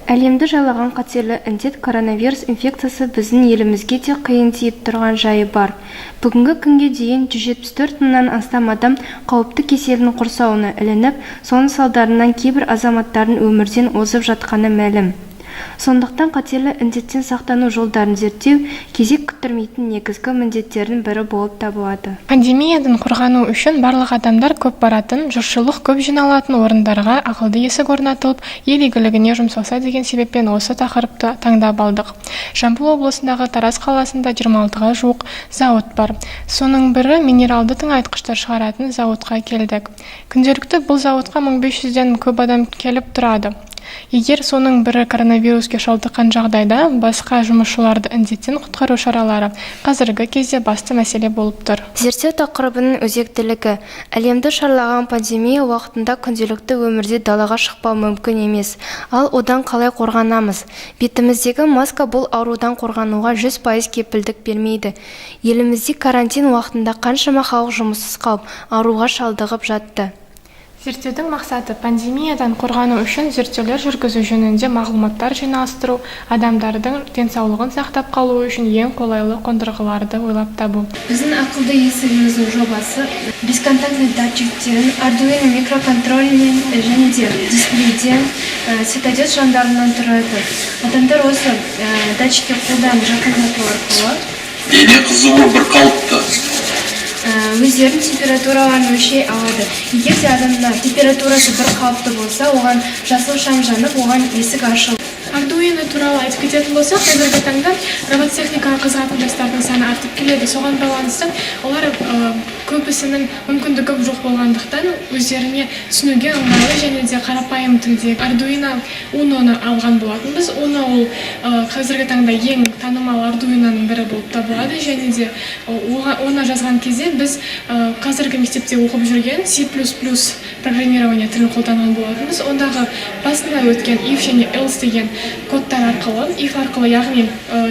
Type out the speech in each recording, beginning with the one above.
Әлемді жайлаған қатерлі індет коронавирус инфекциясы біздің елімізге де қиын тиіп тұрған жайы бар. Бүгінгі күнге дейін 174 мыңнан астам адам қауіпті кеселдің құрсауына ілініп, соның салдарынан кейбір азаматтардың өмірден озып жатқаны мәлім. Сондықтан қатерлі індеттен сақтану жолдарын зерттеу кезек күттірмейтін негізгі міндеттердің бірі болып табылады. Пандемиядан қорғану үшін барлық адамдар көп баратын, жұртшылық көп жиналатын орындарға ақылды есік орнатылып, ел игілігіне жұмсалса деген себеппен осы тақырыпты таңдап алдық. Жамбыл облысындағы Тараз қаласында 26-ға жуық зауыт бар. Соның бірі минералды тыңайтқыштар шығаратын зауытқа келдік. Күнделікті бұл зауытқа 1500-ден көп адам келіп тұрады. Егер соның бірі коронавируске шалдыққан жағдайда, басқа жұмысшыларды індеттен құтқару шаралары қазіргі кезде басты мәселе болып тұр. Зерттеу тақырыбының өзектілігі. Әлемді шарлаған пандемия уақытында күнделікті өмірде далаға шықпау мүмкін емес. Ал одан қалай қорғанамыз? Бетіміздегі маска бұл аурудан қорғануға 100% кепілдік бермейді. Елімізде карантин уақытында қаншама халық жұмыссыз қалып, ауруға шалдығып жатты. Зерттеудің мақсаты пандемиядан қорғану үшін зерттеулер жүргізу жөнінде мағлұматтар жинастыру, адамдардың денсаулығын сақтап қалу үшін ең қолайлы қондырғыларды ойлап табу. Біздің ақылды есігіміздің жобасы бесконтактный датчиктерін Arduino микроконтроллерінен және де дисплейден цветодиод шамдарынан тұрады. Адамдар осы датчикке қолдан жақындату арқылы дене қызуы бір қалыпты өздерінің температураларын өлшей алады. Егер де адамда температурасы бір қалыпты болса, оған жасыл шам жанып, оған есік ашылады. Arduino туралы айтып кететін болсақ, қазіргі таңда робототехникаға қызығатын жастардың саны артып келеді. Соған байланысты олар көбісінің мүмкіндігі жоқ болғандықтан өздеріне түсінуге ыңғайлы және де қарапайым тілде Arduino Uno'ны алған болатынбыз. Uno ол қазіргі таңда ең танымал Arduino'ның бірі болып табылады және де оны жазған кезде біз қазіргі мектепте оқып жүрген C++ программирование тілін қолданған болатынбыз. Ондағы басында өткен if және else деген кодтар арқылы, if арқылы, яғни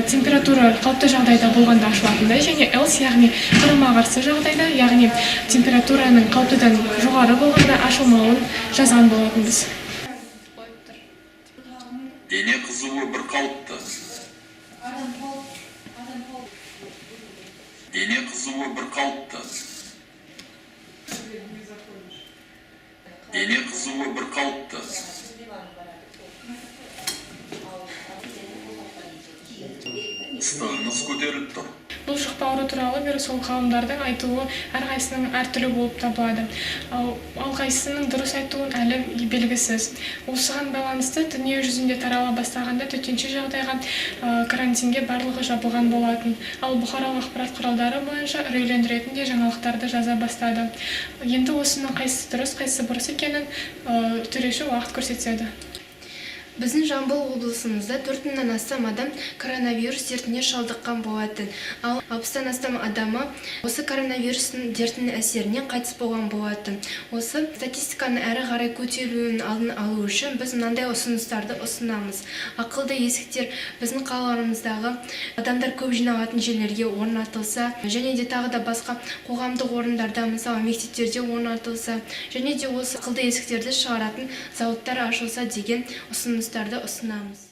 температура қалыпты жағдайда болғанда ашылатындай, және else, яғни қарама-қарсы жағдайда, яғни температураның қалыптыдан жоғары болғанда ашылмауын жазған болатынбыз. дене қызуы бір қалыпты дене қызуы бір қалыпты дене қызуы бір қалыпты ыстығыңыз көтеріліп тұр. Бұл жұқпа ауру туралы вирусолог ғалымдардың айтуы әрқайсының әртүрлі болып табылады. Ал қайсының дұрыс айтуын әлі белгісіз. Осыған байланысты дүние жүзінде тарала бастағанда төтенше жағдайға карантинге барлығы жабылған болатын. Ал бұқаралық ақпарат құралдары бойынша үрейлендіретін жаңалықтарды жаза бастады. Енді осының қайсысы дұрыс, қайсысы бұрыс екенін төреші уақыт көрсетеді. Біздің Жамбыл облысымызда 4 мыңнан астам адам коронавирус дертіне шалдыққан болатын. Ал 60-тан астам адамы осы коронавирустың дертінің әсерінен қайтыс болған болатын. Осы статистиканы әрі қарай көтерілуінің алдын алу үшін біз мынандай ұсыныстарды ұсынамыз. Ақылды есіктер біздің қалаларымыздағы адамдар көп жиналатын жерлерге орнатылса, және де тағы да басқа қоғамдық орындарда, мысалы мектептерде орнатылса, және де осы ақылды есіктерді шығаратын зауыттар ашылса деген ұсыныстарды ұсынамыз.